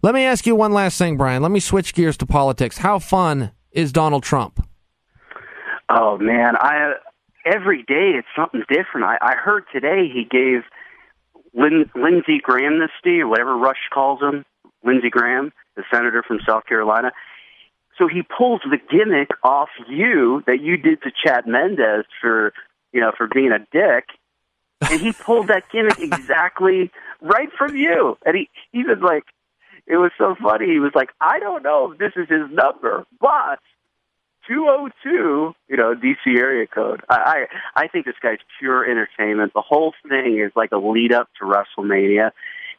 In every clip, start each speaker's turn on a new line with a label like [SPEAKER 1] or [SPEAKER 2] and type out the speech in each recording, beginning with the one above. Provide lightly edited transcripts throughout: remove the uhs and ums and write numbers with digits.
[SPEAKER 1] Let me ask you one last thing, Brian. Let me switch gears to politics. How fun is Donald Trump?
[SPEAKER 2] Oh, man. Every day it's something different. I heard today he gave Lindsey Graham amnesty, or whatever Rush calls him, Lindsey Graham, the senator from South Carolina. So he pulls the gimmick off you that you did to Chad Mendez for being a dick, and he pulled that gimmick exactly right from you. And he was like, it was so funny. He was like, I don't know if this is his number, but 202, DC area code. I think this guy's pure entertainment. The whole thing is like a lead up to WrestleMania.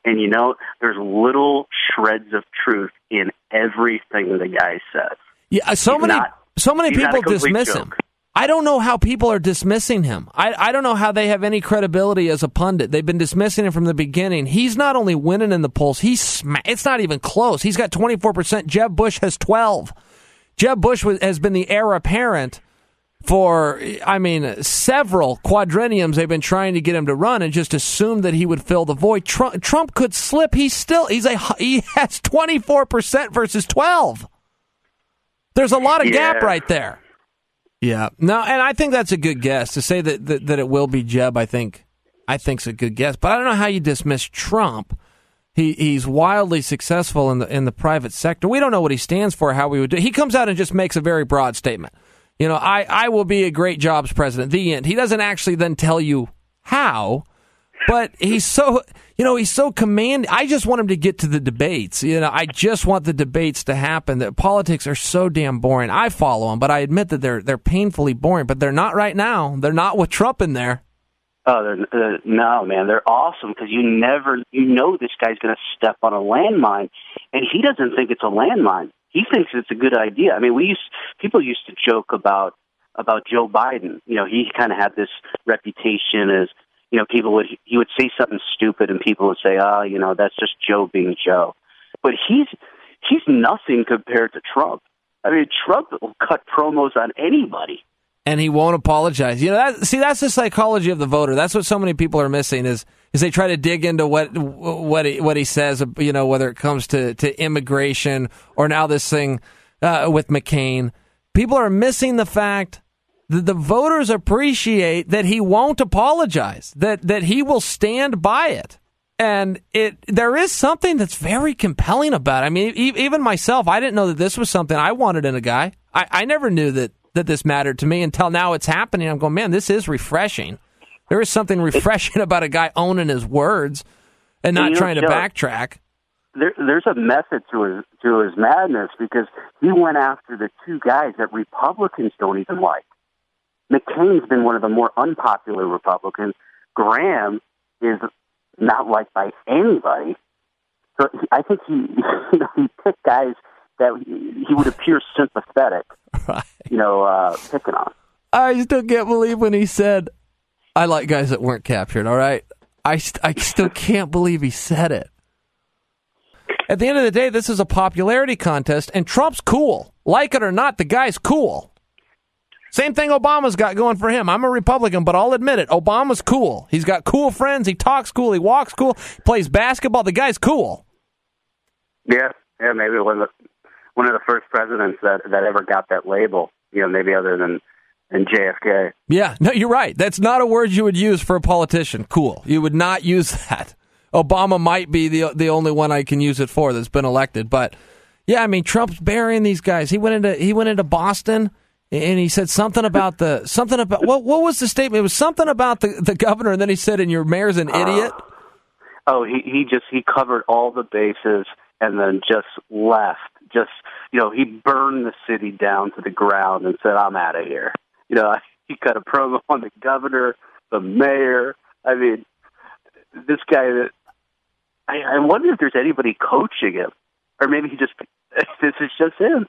[SPEAKER 2] And, there's little shreds of truth in everything the guy says.
[SPEAKER 1] Yeah, so many people dismiss him. I don't know how people are dismissing him. I don't know how they have any credibility as a pundit. They've been dismissing him from the beginning. He's not only winning in the polls, it's not even close. He's got 24%. Jeb Bush has 12%. Jeb Bush has been the heir apparent for, several quadrenniums. They've been trying to get him to run and just assumed that he would fill the void. Trump could slip. He has 24% versus 12%. There's a lot of gap right there. Yeah. No, and I think that's a good guess. To say that it will be Jeb, I think's a good guess. But I don't know how you dismiss Trump. He's wildly successful in the private sector. We don't know what he stands for, how we would do. He comes out and just makes a very broad statement. I will be a great jobs president. The end. He doesn't actually then tell you how, but he's so commanding. I just want him to get to the debates. I just want the debates to happen. That politics are so damn boring. I follow them, but I admit that they're painfully boring. But they're not right now. They're not with Trump in there.
[SPEAKER 2] Oh, no, man, they're awesome because this guy's going to step on a landmine, and he doesn't think it's a landmine. He thinks it's a good idea. I mean, people used to joke about Joe Biden. He kind of had this reputation as, he would say something stupid, and people would say, that's just Joe being Joe. But he's nothing compared to Trump. I mean, Trump will cut promos on anybody.
[SPEAKER 1] And he won't apologize. That's the psychology of the voter. That's what so many people are missing is they try to dig into what he says, whether it comes to immigration or now this thing with McCain. People are missing the fact that the voters appreciate that he won't apologize, that he will stand by it. And there is something that's very compelling about it. I mean, even myself, I didn't know that this was something I wanted in a guy. I never knew that this mattered to me until now it's happening. I'm going, man, this is refreshing. There is something refreshing about a guy owning his words and not trying to backtrack.
[SPEAKER 2] There's a method to his madness because he went after the two guys that Republicans don't even like. McCain's been one of the more unpopular Republicans. Graham is not liked by anybody. So I think he picked guys that he would appear sympathetic, right. Picking on.
[SPEAKER 1] I still can't believe when he said, I like guys that weren't captured, all right? I still can't believe he said it. At the end of the day, this is a popularity contest, and Trump's cool. Like it or not, the guy's cool. Same thing Obama's got going for him. I'm a Republican, but I'll admit it. Obama's cool. He's got cool friends. He talks cool. He walks cool. Plays basketball. The guy's cool.
[SPEAKER 2] Yeah, maybe one of the first presidents that ever got that label, maybe other than JFK.
[SPEAKER 1] Yeah, no, you're right. That's not a word you would use for a politician. Cool. You would not use that. Obama might be the only one I can use it for that's been elected. But, yeah, I mean, Trump's burying these guys. He went into Boston, and he said something about what was the statement? It was something about the governor, and then he said, and your mayor's an idiot.
[SPEAKER 2] He covered all the bases and then just left. He burned the city down to the ground and said, I'm out of here. He cut a promo on the governor, the mayor. I mean, this guy, I wonder if there's anybody coaching him. Or maybe this is just him.